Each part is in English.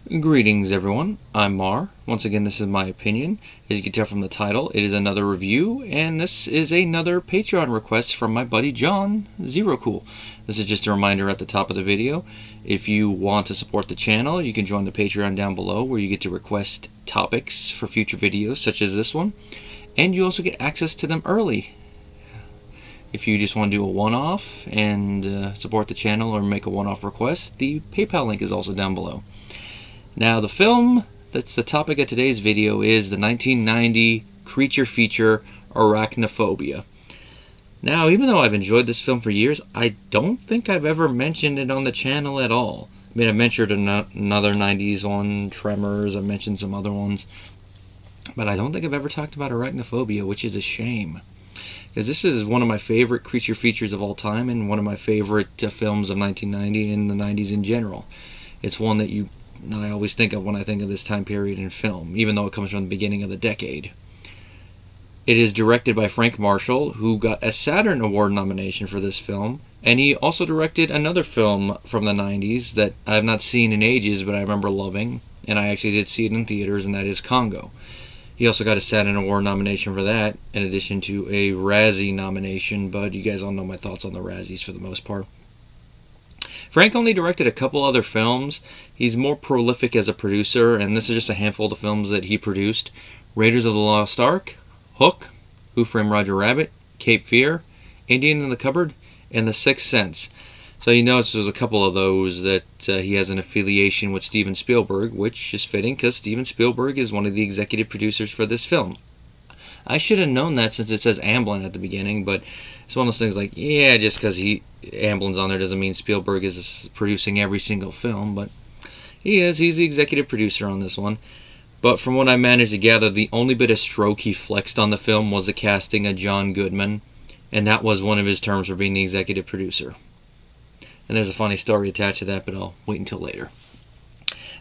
Greetings everyone, I'm Mar. Once again, this is my opinion. As you can tell from the title, it is another review, and this is another Patreon request from my buddy John, Zero Cool. This is just a reminder at the top of the video. If you want to support the channel, you can join the Patreon down below, where you get to request topics for future videos such as this one, and you also get access to them early. If you just want to do a one-off and support the channel or make a one-off request, the PayPal link is also down below. Now, the film that's the topic of today's video is the 1990 creature feature Arachnophobia. Now, even though I've enjoyed this film for years, I don't think I've ever mentioned it on the channel at all. I mean, I've mentioned another 90s one, Tremors, I've mentioned some other ones, but I don't think I've ever talked about Arachnophobia, which is a shame. Because this is one of my favorite creature features of all time and one of my favorite films of 1990 and the 90s in general. It's one that I always think of when I think of this time period in film, even though it comes from the beginning of the decade. It is directed by Frank Marshall, who got a Saturn Award nomination for this film, and he also directed another film from the 90s that I have not seen in ages, but I remember loving, and I actually did see it in theaters, and that is Congo. He also got a Saturn Award nomination for that, in addition to a Razzie nomination, but you guys all know my thoughts on the Razzies for the most part. Frank only directed a couple other films. He's more prolific as a producer, and this is just a handful of the films that he produced. Raiders of the Lost Ark, Hook, Who Framed Roger Rabbit, Cape Fear, Indian in the Cupboard, and The Sixth Sense. So you notice there's a couple of those that he has an affiliation with Steven Spielberg, which is fitting because Steven Spielberg is one of the executive producers for this film. I should have known that since it says Amblin at the beginning, but it's one of those things like, yeah, just because Amblin's on there doesn't mean Spielberg is producing every single film, but he's the executive producer on this one. But from what I managed to gather, the only bit of stroke he flexed on the film was the casting of John Goodman, and that was one of his terms for being the executive producer. And there's a funny story attached to that, but I'll wait until later.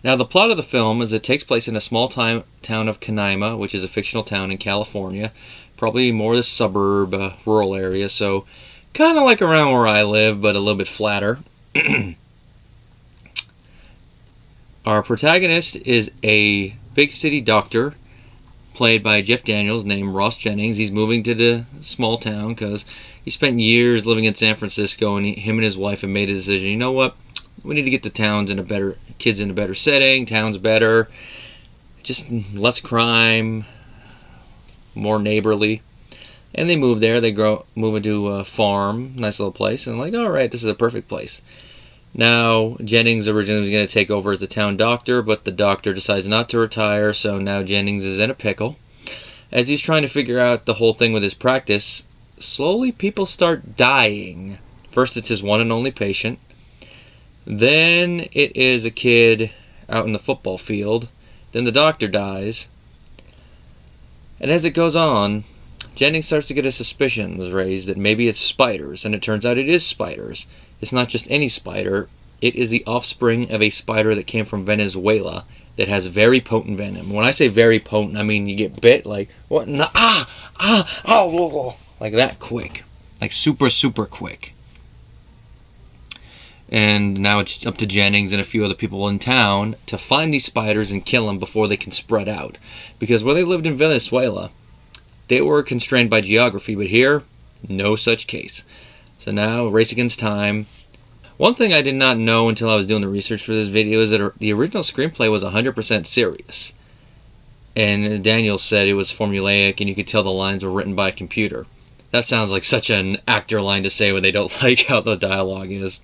Now, the plot of the film is it takes place in a small town of Canaima, which is a fictional town in California, probably more the suburb, rural area, so kind of like around where I live, but a little bit flatter. Our protagonist is a big city doctor, played by Jeff Daniels, named Ross Jennings. He's moving to the small town because he spent years living in San Francisco, and him and his wife have made a decision, you know what? We need to get the kids in a better setting, towns better, just less crime, more neighborly. And they move there, move into a farm, nice little place, and like, alright, this is a perfect place. Now, Jennings originally was going to take over as the town doctor, but the doctor decides not to retire, so now Jennings is in a pickle. As he's trying to figure out the whole thing with his practice, slowly people start dying. First it's his one and only patient. Then it is a kid out in the football field. Then the doctor dies. And as it goes on, Jennings starts to get his suspicions raised that maybe it's spiders, and it turns out it is spiders. It's not just any spider. It is the offspring of a spider that came from Venezuela that has very potent venom. When I say very potent, I mean you get bit like, what? Like that quick. Like super, super quick. And now it's up to Jennings and a few other people in town to find these spiders and kill them before they can spread out. Because where they lived in Venezuela, they were constrained by geography, but here, no such case. So now, race against time. One thing I did not know until I was doing the research for this video is that the original screenplay was 100% serious. And Daniel said it was formulaic and you could tell the lines were written by a computer. That sounds like such an actor line to say when they don't like how the dialogue is.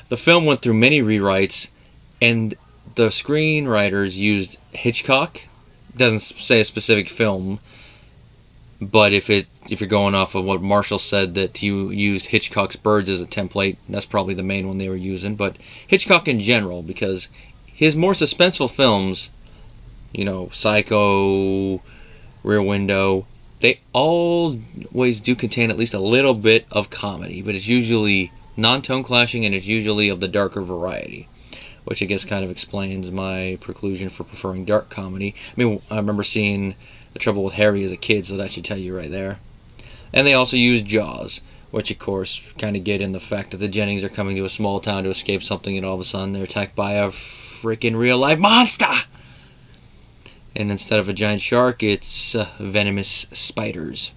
The film went through many rewrites, and the screenwriters used Hitchcock. It doesn't say a specific film, but if you're going off of what Marshall said, that he used Hitchcock's Birds as a template, that's probably the main one they were using. But Hitchcock in general, because his more suspenseful films, you know, Psycho, Rear Window, they always do contain at least a little bit of comedy, but it's usually non-tone clashing, and it's usually of the darker variety, which I guess kind of explains my preclusion for preferring dark comedy. I mean, I remember seeing The Trouble with Harry as a kid, so that should tell you right there. And they also use Jaws, which of course kind of get in the fact that the Jennings are coming to a small town to escape something, and all of a sudden they're attacked by a freaking real life monster. And instead of a giant shark, it's venomous spiders.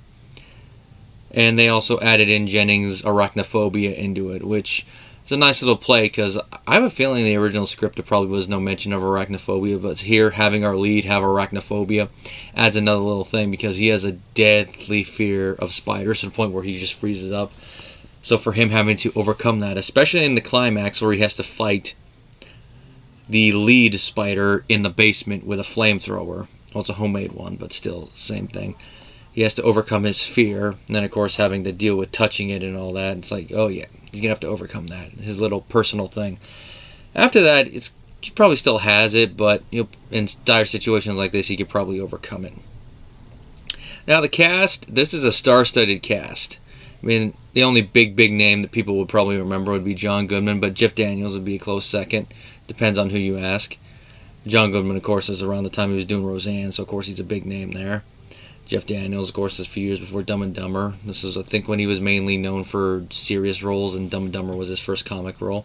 And they also added in Jennings' arachnophobia into it, which is a nice little play, because I have a feeling in the original script there probably was no mention of arachnophobia, but here, having our lead have arachnophobia adds another little thing, because he has a deadly fear of spiders to the point where he just freezes up. So for him having to overcome that, especially in the climax where he has to fight the lead spider in the basement with a flamethrower. Well, it's a homemade one, but still, same thing. He has to overcome his fear, and then, of course, having to deal with touching it and all that. It's like, oh, yeah, he's going to have to overcome that, his little personal thing. After that, he probably still has it, but in dire situations like this, he could probably overcome it. Now, the cast, this is a star-studded cast. I mean, the only big name that people would probably remember would be John Goodman, but Jeff Daniels would be a close second. Depends on who you ask. John Goodman, of course, is around the time he was doing Roseanne, so of course he's a big name there. Jeff Daniels, of course, is a few years before Dumb and Dumber. This was, I think, when he was mainly known for serious roles, and Dumb and Dumber was his first comic role.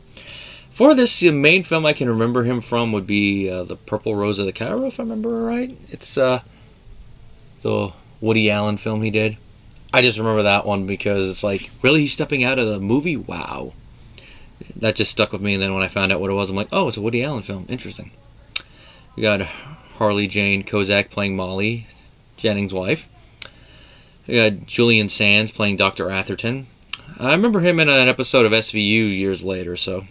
For this, the main film I can remember him from would be The Purple Rose of the Cairo, if I remember right. It's the Woody Allen film he did. I just remember that one because it's like, really, he's stepping out of the movie? Wow. That just stuck with me, and then when I found out what it was, I'm like, oh, it's a Woody Allen film. Interesting. We got Harley Jane Kozak playing Molly, Jennings' wife. We got Julian Sands playing Dr. Atherton. I remember him in an episode of SVU years later, so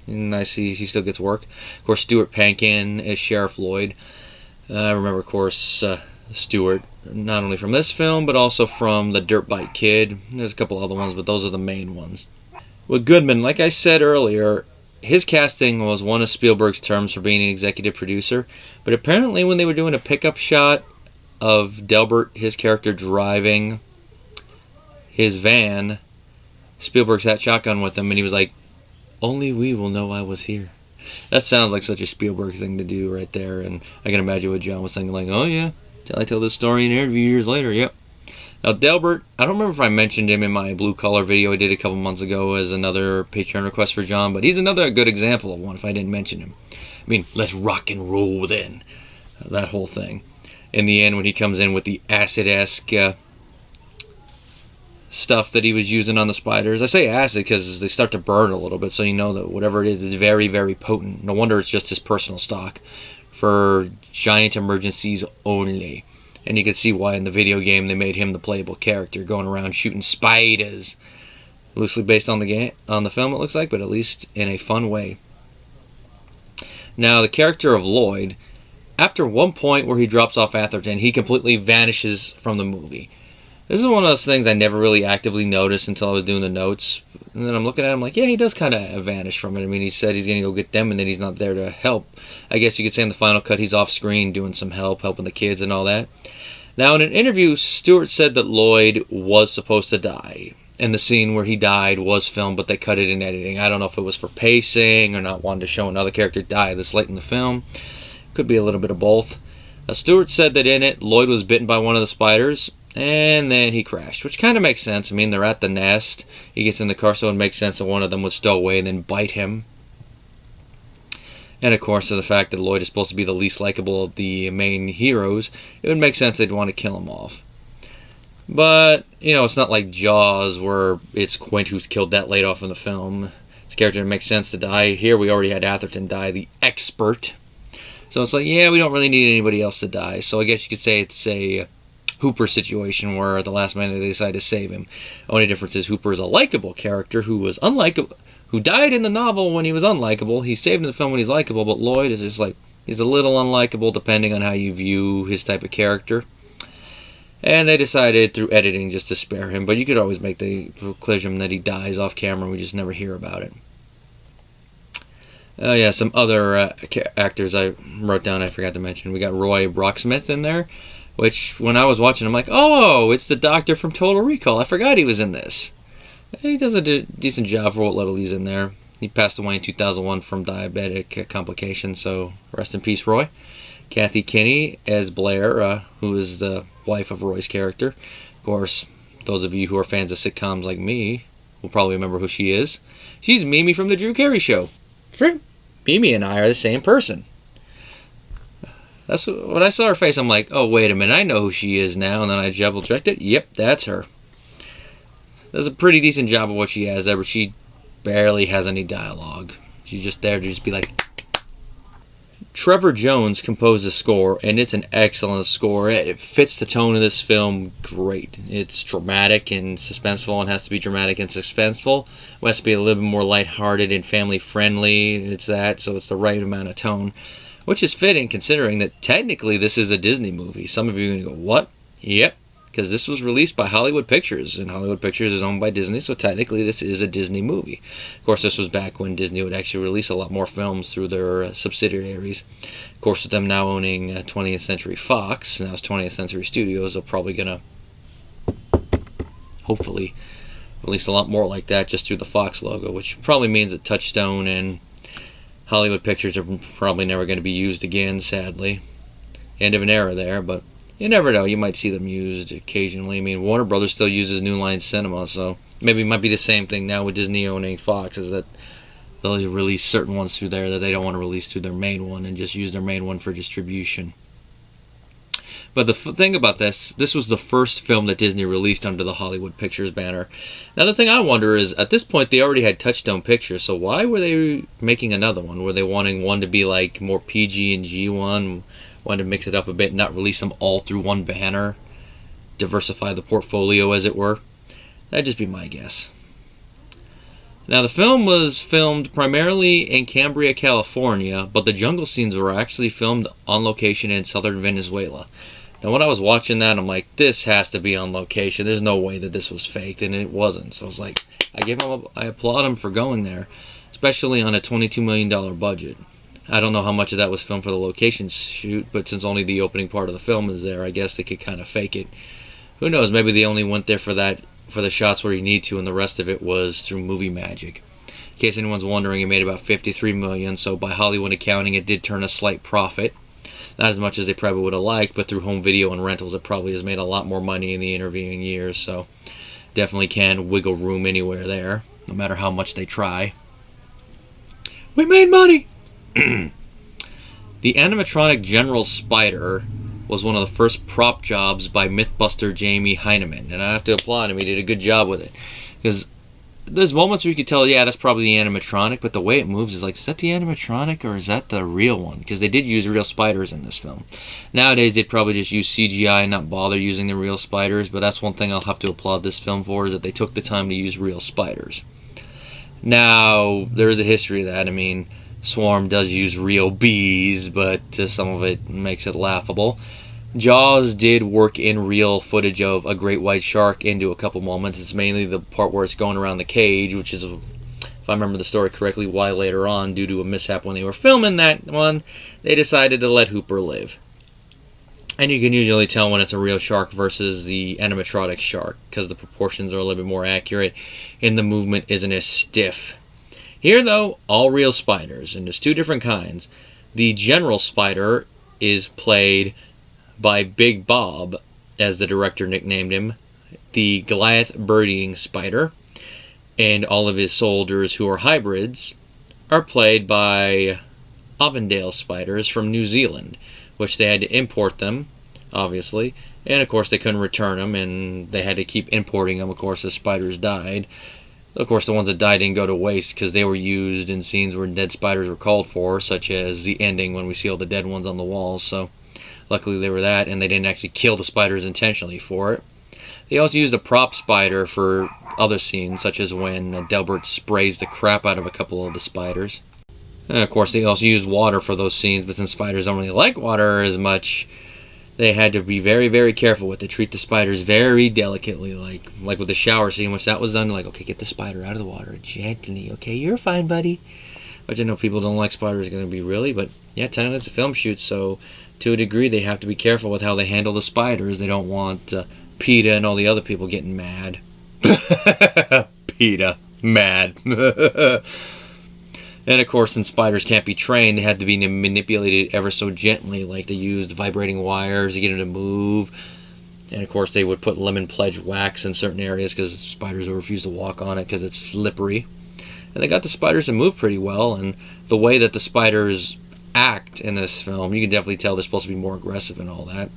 nice he still gets work. Of course, Stuart Pankin as Sheriff Lloyd. I remember, of course, Stuart, not only from this film, but also from The Dirt Bike Kid. There's a couple other ones, but those are the main ones. With Goodman, like I said earlier, his casting was one of Spielberg's terms for being an executive producer, but apparently when they were doing a pickup shot of Delbert, his character, driving his van, Spielberg had shotgun with him, and he was like, only we will know I was here. That sounds like such a Spielberg thing to do right there, and I can imagine what John was thinking, like, oh yeah, till I tell this story in an interview years later, yep. Now, Delbert, I don't remember if I mentioned him in my blue collar video I did a couple months ago as another Patreon request for John, but he's another good example of one if I didn't mention him. I mean, let's rock and roll then. That whole thing. In the end, when he comes in with the acid-esque stuff that he was using on the spiders. I say acid because they start to burn a little bit, so you know that whatever it is very, very potent. No wonder it's just his personal stock for giant emergencies only. And you can see why in the video game they made him the playable character, going around shooting spiders. Loosely based on the film, it looks like, but at least in a fun way. Now, the character of Lloyd, after one point where he drops off Atherton, he completely vanishes from the movie. This is one of those things I never really actively noticed until I was doing the notes. And then I'm looking at him like, yeah, he does kind of vanish from it. I mean, he said he's going to go get them, and then he's not there to help. I guess you could say in the final cut he's off screen doing some helping the kids and all that. Now, in an interview, Stewart said that Lloyd was supposed to die. And the scene where he died was filmed, but they cut it in editing. I don't know if it was for pacing or not wanting to show another character die this late in the film. Could be a little bit of both. Now, Stewart said that in it, Lloyd was bitten by one of the spiders, and then he crashed, which kind of makes sense. I mean, they're at the nest. He gets in the car, so it makes sense that one of them would stow away and then bite him. And, of course, to the fact that Lloyd is supposed to be the least likable of the main heroes, it would make sense they'd want to kill him off. But, it's not like Jaws, where it's Quint who's killed that late off in the film. His character makes sense to die. Here we already had Atherton die, the expert. So it's like, yeah, we don't really need anybody else to die. So I guess you could say it's a Hooper situation where at the last minute they decide to save him. Only difference is Hooper is a likable character who was unlikable, who died in the novel when he was unlikable. He's saved in the film when he's likable, but Lloyd is just like, he's a little unlikable depending on how you view his type of character. And they decided through editing just to spare him, but you could always make the conclusion that he dies off camera and we just never hear about it. Yeah, some other actors I wrote down I forgot to mention. We got Roy Rocksmith in there, which when I was watching, I'm like, oh, it's the doctor from Total Recall. I forgot he was in this. He does a decent job for what little he's in there. He passed away in 2001 from diabetic complications, so rest in peace, Roy. Kathy Kinney as Blair, who is the wife of Roy's character. Of course, those of you who are fans of sitcoms like me will probably remember who she is. She's Mimi from The Drew Carey Show. Mimi and I are the same person. That's when I saw her face, I'm like, oh, wait a minute, I know who she is now. And then I double-checked it. Yep, that's her. Does a pretty decent job of what she has there, but she barely has any dialogue. She's just there to just be like... Trevor Jones composed the score, and it's an excellent score. It fits the tone of this film great. It's dramatic and suspenseful, and has to be dramatic and suspenseful. It has to be a little bit more lighthearted and family-friendly. It's that, so it's the right amount of tone, which is fitting considering that technically this is a Disney movie. Some of you are going to go, what? Yep, because this was released by Hollywood Pictures, and Hollywood Pictures is owned by Disney, so technically this is a Disney movie. Of course, this was back when Disney would actually release a lot more films through their subsidiaries. Of course, with them now owning 20th Century Fox, now it's 20th Century Studios, they're probably going to, hopefully, release a lot more like that just through the Fox logo, which probably means that Touchstone and Hollywood Pictures are probably never going to be used again, sadly. End of an era there, but you never know. You might see them used occasionally. I mean, Warner Brothers still uses New Line Cinema, so maybe it might be the same thing now with Disney owning Fox, is that they'll release certain ones through there that they don't want to release through their main one and just use their main one for distribution. But the thing about this was the first film that Disney released under the Hollywood Pictures banner. Now, the thing I wonder is, at this point, they already had Touchstone Pictures, so why were they making another one? Were they wanting one to be like more PG and G one? Wanted to mix it up a bit, not release them all through one banner, diversify the portfolio, as it were. That'd just be my guess. Now, the film was filmed primarily in Cambria, California, but the jungle scenes were actually filmed on location in southern Venezuela. Now, when I was watching that, I'm like, this has to be on location. There's no way that this was faked, and it wasn't. So I was like, I applaud him for going there, especially on a $22 million budget. I don't know how much of that was filmed for the location shoot, but since only the opening part of the film is there, I guess they could kind of fake it. Who knows, maybe they only went there for the shots where you need to, and the rest of it was through movie magic. In case anyone's wondering, it made about $53 million, so by Hollywood accounting, it did turn a slight profit. Not as much as they probably would have liked, but through home video and rentals, it probably has made a lot more money in the intervening years, so definitely can wiggle room anywhere there, no matter how much they try. We made money! The animatronic General Spider was one of the first prop jobs by Mythbuster Jamie Heineman, and I have to applaud him. He did a good job with it, because there's moments where you could tell, yeah, that's probably the animatronic, but the way it moves is like, is that the animatronic or is that the real one? Because they did use real spiders in this film. Nowadays, they'd probably just use CGI and not bother using the real spiders, but that's one thing I'll have to applaud this film for, is that they took the time to use real spiders. Now, there is a history of that. I mean, Swarm does use real bees, but some of it makes it laughable. Jaws did work in real footage of a great white shark into a couple moments. It's mainly the part where it's going around the cage, which is, if I remember the story correctly, why later on, due to a mishap when they were filming that one, they decided to let Hooper live. And you can usually tell when it's a real shark versus the animatronic shark, because the proportions are a little bit more accurate and the movement isn't as stiff. Here, though, all real spiders, and there's two different kinds. The General Spider is played by Big Bob, as the director nicknamed him, the Goliath bird-eating spider, and all of his soldiers, who are hybrids, are played by Avondale spiders from New Zealand, which they had to import them, obviously, and of course they couldn't return them, and they had to keep importing them, of course, as spiders died. Of course, the ones that died didn't go to waste because they were used in scenes where dead spiders were called for, such as the ending when we see all the dead ones on the walls. So, luckily they were that, and they didn't actually kill the spiders intentionally for it. They also used a prop spider for other scenes, such as when Delbert sprays the crap out of a couple of the spiders. And of course, they also used water for those scenes, but since spiders don't really like water as much, they had to be very, very careful with it. Treat the spiders very delicately, like with the shower scene, which that was done. Like, okay, get the spider out of the water gently. Okay, you're fine, buddy. Which I know people don't like spiders, going to be really, but yeah, technically it's a film shoot, so to a degree they have to be careful with how they handle the spiders. They don't want PETA and all the other people getting mad. PETA, mad. And of course, since spiders can't be trained, they had to be manipulated ever so gently, like they used vibrating wires to get them to move. And of course, they would put lemon pledge wax in certain areas because spiders would refuse to walk on it because it's slippery. And they got the spiders to move pretty well, and the way that the spiders act in this film, you can definitely tell they're supposed to be more aggressive and all that.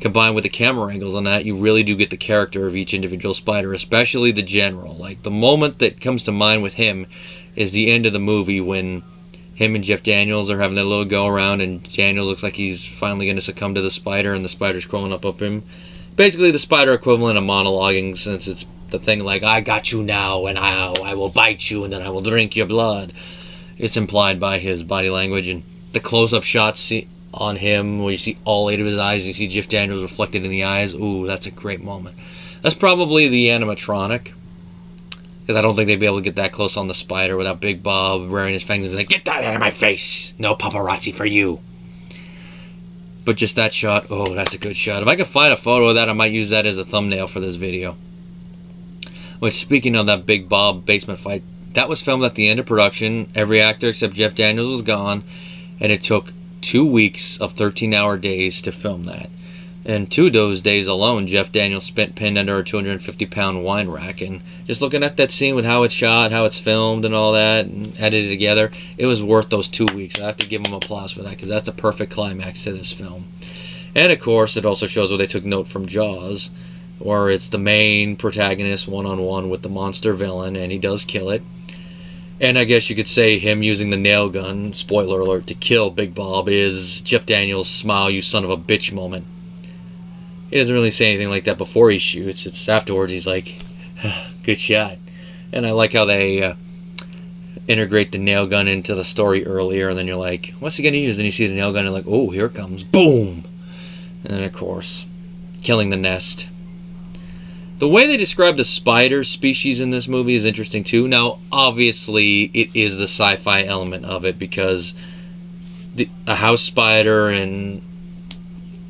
Combined with the camera angles on that, you really do get the character of each individual spider, especially the general. Like, the moment that comes to mind with him is the end of the movie when him and Jeff Daniels are having a little go around, and Daniels looks like he's finally going to succumb to the spider, and the spider's crawling up him. Basically, the spider equivalent of monologuing, since it's the thing like, I got you now, and I will bite you, and then I will drink your blood. It's implied by his body language, and the close-up shots on him, where you see all 8 of his eyes, and you see Jeff Daniels reflected in the eyes. Ooh, that's a great moment. That's probably the animatronic, because I don't think they'd be able to get that close on the spider without Big Bob rearing his fangs and like, get that out of my face! No paparazzi for you! But just that shot, oh, that's a good shot. If I could find a photo of that, I might use that as a thumbnail for this video. Which, speaking of that Big Bob basement fight, that was filmed at the end of production. Every actor except Jeff Daniels was gone, and it took 2 weeks of 13-hour days to film that. And 2 of those days alone, Jeff Daniels spent pinned under a 250-pound wine rack. And just looking at that scene with how it's shot, how it's filmed and all that, and edited together, it was worth those 2 weeks. I have to give him applause for that, because that's the perfect climax to this film. And of course, it also shows where they took note from Jaws, where it's the main protagonist one-on-one with the monster villain, and he does kill it. And I guess you could say him using the nail gun, spoiler alert, to kill Big Bob is Jeff Daniels' smile, you son of a bitch moment. He doesn't really say anything like that before he shoots. It's afterwards he's like, good shot. And I like how they integrate the nail gun into the story earlier, and then you're like, what's he going to use? And you see the nail gun and you're like, oh, here it comes. Boom! And then, of course, killing the nest. The way they describe the spider species in this movie is interesting too. Now, obviously, it is the sci-fi element of it, because a house spider and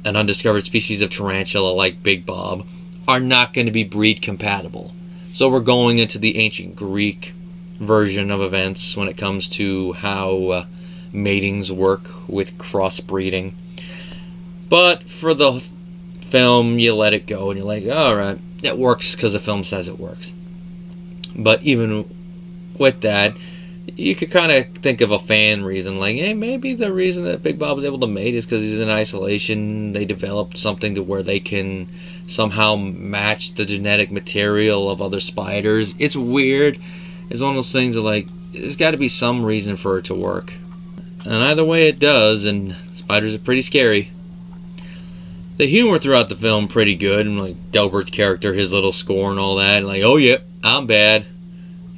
an undiscovered species of tarantula like Big Bob are not going to be breed compatible. So we're going into the ancient Greek version of events when it comes to how matings work with crossbreeding. But for the film, you let it go and you're like, alright, it works because the film says it works. But even with that, you could kind of think of a fan reason, like, hey, maybe the reason that Big Bob was able to mate is because he's in isolation. They developed something to where they can somehow match the genetic material of other spiders. It's weird. It's one of those things that, like, there's got to be some reason for it to work. And either way it does, and spiders are pretty scary. The humor throughout the film pretty good, and like Delbert's character, his little score and all that, and like, oh yep, I'm bad.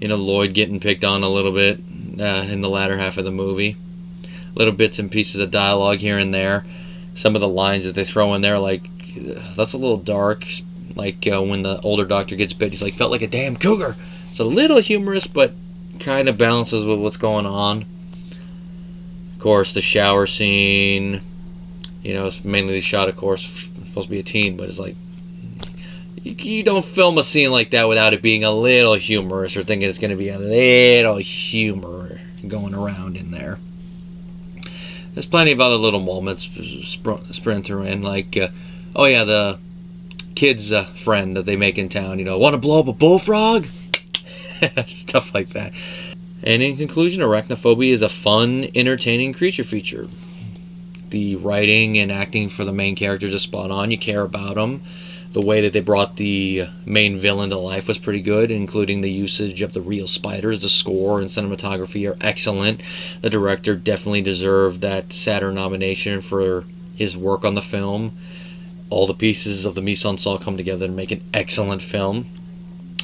You know, Lloyd getting picked on a little bit in the latter half of the movie. Little bits and pieces of dialogue here and there. Some of the lines that they throw in there, like, that's a little dark. Like when the older doctor gets bit, he's like, felt like a damn cougar. It's a little humorous, but kind of balances with what's going on. Of course, the shower scene. You know, it's mainly shot, of course, supposed to be a teen, but it's like, you don't film a scene like that without it being a little humorous or thinking it's going to be a little humor going around in there. There's plenty of other little moments sprint through in, like, oh yeah, the kid's friend that they make in town, you know, want to blow up a bullfrog? Stuff like that. And in conclusion, Arachnophobia is a fun, entertaining creature feature. The writing and acting for the main characters is spot on. You care about them. The way that they brought the main villain to life was pretty good, including the usage of the real spiders. The score and cinematography are excellent. The director definitely deserved that Saturn nomination for his work on the film. All the pieces of the mise en scène come together to make an excellent film.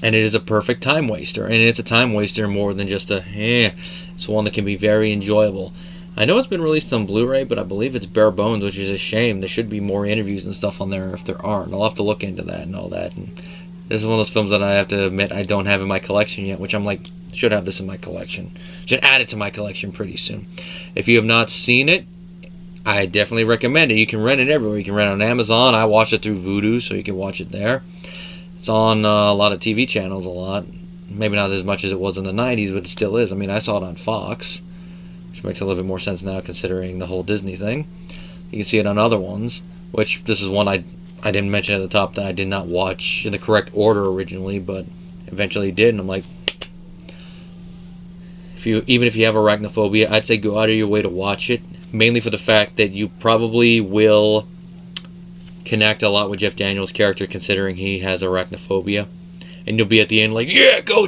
And it is a perfect time waster. And it's a time waster more than just it's one that can be very enjoyable. I know it's been released on Blu-ray, but I believe it's bare bones, which is a shame. There should be more interviews and stuff on there if there aren't. I'll have to look into that and all that. And this is one of those films that I have to admit I don't have in my collection yet, which I'm like, should have this in my collection. Should add it to my collection pretty soon. If you have not seen it, I definitely recommend it. You can rent it everywhere. You can rent it on Amazon. I watch it through Vudu, so you can watch it there. It's on a lot of TV channels a lot. Maybe not as much as it was in the 90s, but it still is. I mean, I saw it on Fox, which makes a little bit more sense now considering the whole Disney thing. You can see it on other ones, which this is one I didn't mention at the top that I did not watch in the correct order originally, but eventually did, and I'm like, even if you have Arachnophobia, I'd say go out of your way to watch it. mainly for the fact that you probably will connect a lot with Jeff Daniels' character, considering he has arachnophobia. And you'll be at the end like, yeah, go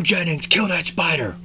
Jennings, kill that spider.